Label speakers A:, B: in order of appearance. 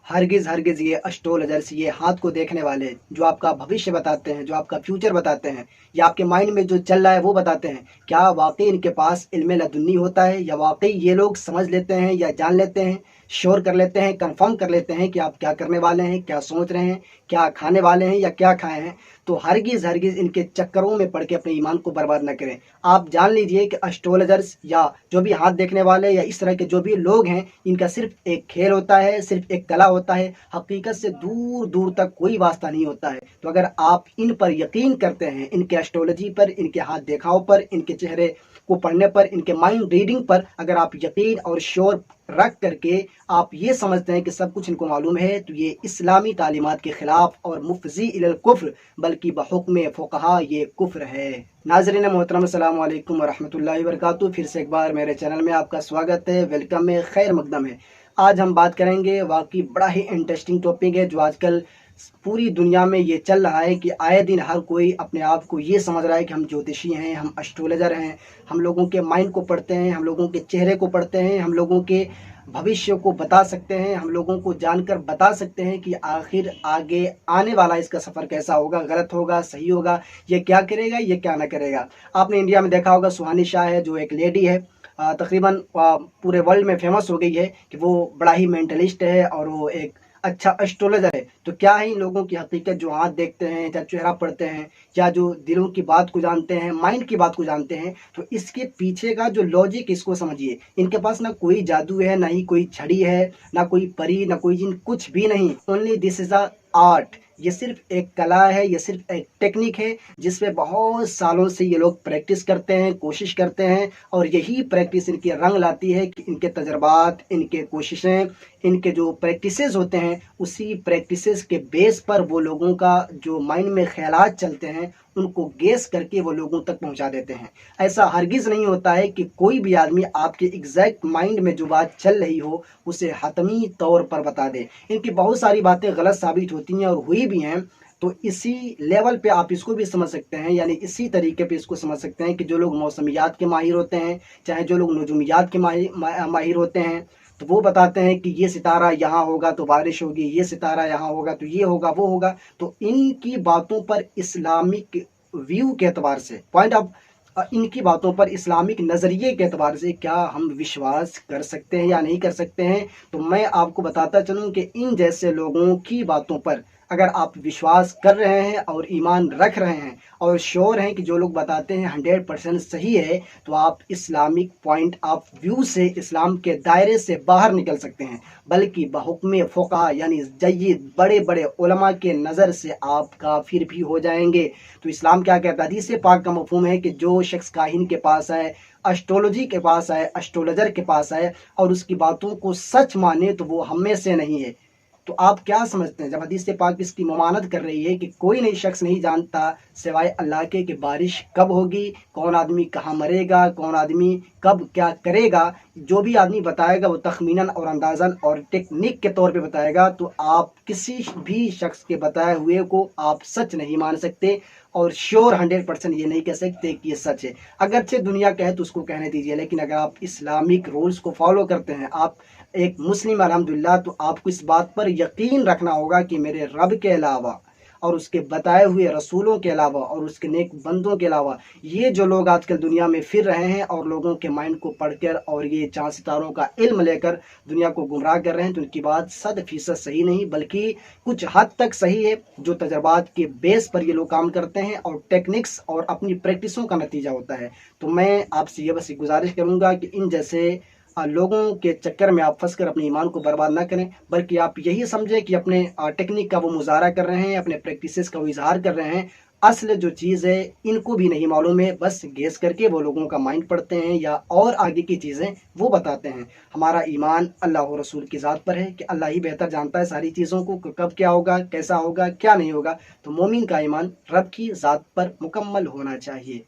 A: हरगिज़ हरगिज़ ये एस्ट्रोलॉजर्स, ये हाथ को देखने वाले जो आपका भविष्य बताते हैं, जो आपका फ्यूचर बताते हैं, या आपके माइंड में जो चल रहा है वो बताते हैं, क्या वाकई इनके पास इल्म लदुन्नी होता है, या वाकई ये लोग समझ लेते हैं या जान लेते हैं, श्योर कर लेते हैं, कंफर्म कर लेते हैं कि आप क्या करने वाले हैं, क्या सोच रहे हैं, क्या खाने वाले हैं या क्या खाए हैं। तो हरगिज़ हरगिज़ इनके चक्करों में पड़ के अपने ईमान को बर्बाद न करें। आप जान लीजिए कि एस्ट्रोलॉजर्स या जो भी हाथ देखने वाले या इस तरह के जो भी लोग हैं, इनका सिर्फ एक खेल होता है, सिर्फ एक कला होता है, हकीकत से दूर दूर तक कोई वास्ता नहीं होता है। तो अगर आप इन पर यकीन करते हैं, इनके एस्ट्रोलॉजी पर, इनके हाथ देखाव पर, इनके चेहरे को पढ़ने पर, इनके माइंड रीडिंग पर अगर आप यकीन और श्योर रख करके आप ये समझते हैं कि सब कुछ इनको मालूम है, तो ये इस्लामी तालीमात के ख़िलाफ़ और मुफ़ज़ी इलल कुफ्र बल्कि बहुक्म फ़ुक़हा ये कुफ्र है। नाज़रीन मोहतरम, अस्सलामु अलैकुम वरहमतुल्लाहि वबरकातुहू। फिर से एक बार मेरे चैनल में आपका स्वागत है, वेलकम है, खैर मकदम है। आज हम बात करेंगे, वाकई बड़ा ही इंटरेस्टिंग टॉपिक है जो आजकल पूरी दुनिया में ये चल रहा है कि आए दिन हर कोई अपने आप को ये समझ रहा है कि हम ज्योतिषी हैं, हम एस्ट्रोलॉजर हैं, हम लोगों के माइंड को पढ़ते हैं, हम लोगों के चेहरे को पढ़ते हैं, हम लोगों के भविष्य को बता सकते हैं, हम लोगों को जानकर बता सकते हैं कि आखिर आगे आने वाला इसका सफ़र कैसा होगा, गलत होगा, सही होगा, ये क्या करेगा, ये क्या ना करेगा। आपने इंडिया में देखा होगा, सुहानी शाह है जो एक लेडी है, तकरीबन पूरे वर्ल्ड में फेमस हो गई है कि वो बड़ा ही मेंटलिस्ट है और वो एक अच्छा एस्ट्रोलॉजर है। तो क्या है, इन लोगों की हकीकत जो हाथ देखते हैं या चेहरा पढ़ते हैं या जो दिलों की बात को जानते हैं, माइंड की बात को जानते हैं, तो इसके पीछे का जो लॉजिक, इसको समझिए। इनके पास ना कोई जादू है, ना ही कोई छड़ी है, ना कोई परी, ना कोई जिन, कुछ भी नहीं। Only this is a art. ये सिर्फ एक कला है, ये सिर्फ एक टेक्निक है जिसमें बहुत सालों से ये लोग प्रैक्टिस करते हैं, कोशिश करते हैं, और यही प्रैक्टिस इनके रंग लाती है कि इनके तजर्बात, इनके कोशिशें, इनके जो प्रैक्टिसेस होते हैं, उसी प्रैक्टिसेस के बेस पर वो लोगों का जो माइंड में ख्यालात चलते हैं उनको गेस करके वो लोगों तक पहुंचा देते हैं। ऐसा हरगिज़ नहीं होता है कि कोई भी आदमी आपके एग्जैक्ट माइंड में जो बात चल रही हो उसे हतमी तौर पर बता दे। इनकी बहुत सारी बातें गलत साबित होती हैं और हुई भी हैं। तो इसी लेवल पे आप इसको भी समझ सकते हैं, यानी इसी तरीके पे इसको समझ सकते हैं कि जो लोग मौसमियात के माहिर होते हैं, चाहे जो लोग नजूमियात के माहिर होते हैं, तो वो बताते हैं कि ये सितारा यहाँ होगा तो बारिश होगी, ये सितारा यहाँ होगा तो ये होगा, वो होगा। तो इनकी बातों पर इस्लामिक व्यू के एतबार से, पॉइंट ऑफ इनकी बातों पर इस्लामिक नज़रिए के एतबार से क्या हम विश्वास कर सकते हैं या नहीं कर सकते हैं। तो मैं आपको बताता चलूँ कि इन जैसे लोगों की बातों पर अगर आप विश्वास कर रहे हैं और ईमान रख रहे हैं और श्योर हैं कि जो लोग बताते हैं 100% सही है, तो आप इस्लामिक पॉइंट ऑफ व्यू से, इस्लाम के दायरे से बाहर निकल सकते हैं, बल्कि बहुक्म फ़ुक़हा यानी जय्यद बड़े बड़े उलमा के नज़र से आप काफिर भी हो जाएंगे। तो इस्लाम क्या कहता है? हदीस पाक का मफ़हूम है कि जो शख्स काहिन के पास आए, एस्ट्रोलॉजी के पास आए, एस्ट्रोलॉजर के पास आए और उसकी बातों को सच माने, तो वो हम में से नहीं है। तो आप क्या समझते हैं जब हदीस पाक इसकी ममानत कर रही है कि कोई नहीं, शख्स नहीं जानता सिवाय अल्लाह के कि बारिश कब होगी, कौन आदमी कहाँ मरेगा, कौन आदमी कब क्या करेगा, जो भी आदमी बताएगा वो तखमीनन और अंदाज़न और टेक्निक के तौर पे बताएगा। तो आप किसी भी शख्स के बताए हुए को आप सच नहीं मान सकते और श्योर 100% ये नहीं कह सकते कि ये सच है। अगरचे दुनिया कहे तो उसको कहने दीजिए, लेकिन अगर आप इस्लामिक रूल्स को फॉलो करते हैं, आप एक मुस्लिम अल्हम्दुलिल्लाह, तो आपको इस बात पर यकीन रखना होगा कि मेरे रब के अलावा और उसके बताए हुए रसूलों के अलावा और उसके नेक बंदों के अलावा ये जो लोग आजकल दुनिया में फिर रहे हैं और लोगों के माइंड को पढ़कर और ये चाँद सितारों का इल्म लेकर दुनिया को गुमराह कर रहे हैं, तो उनकी बात 100% सही नहीं बल्कि कुछ हद तक सही है। जो तजर्बात के बेस पर ये लोग काम करते हैं और टेक्निक्स और अपनी प्रैक्टिसों का नतीजा होता है। तो मैं आपसे ये बस गुजारिश करूँगा कि इन जैसे लोगों के चक्कर में आप फंसकर अपने ईमान को बर्बाद ना करें, बल्कि आप यही समझें कि अपने टेक्निक का वो मुजाहरा कर रहे हैं, अपने प्रैक्टिसेस का वो इजहार कर रहे हैं। असल जो चीज़ है इनको भी नहीं मालूम है, बस गेस करके वो लोगों का माइंड पढ़ते हैं या और आगे की चीज़ें वो बताते हैं। हमारा ईमान अल्लाह और रसूल की ज़ात पर है कि अल्लाह ही बेहतर जानता है सारी चीज़ों को, कब क्या होगा, कैसा होगा, क्या नहीं होगा। तो मोमिन का ईमान रब की ज़ात पर मुकम्मल होना चाहिए।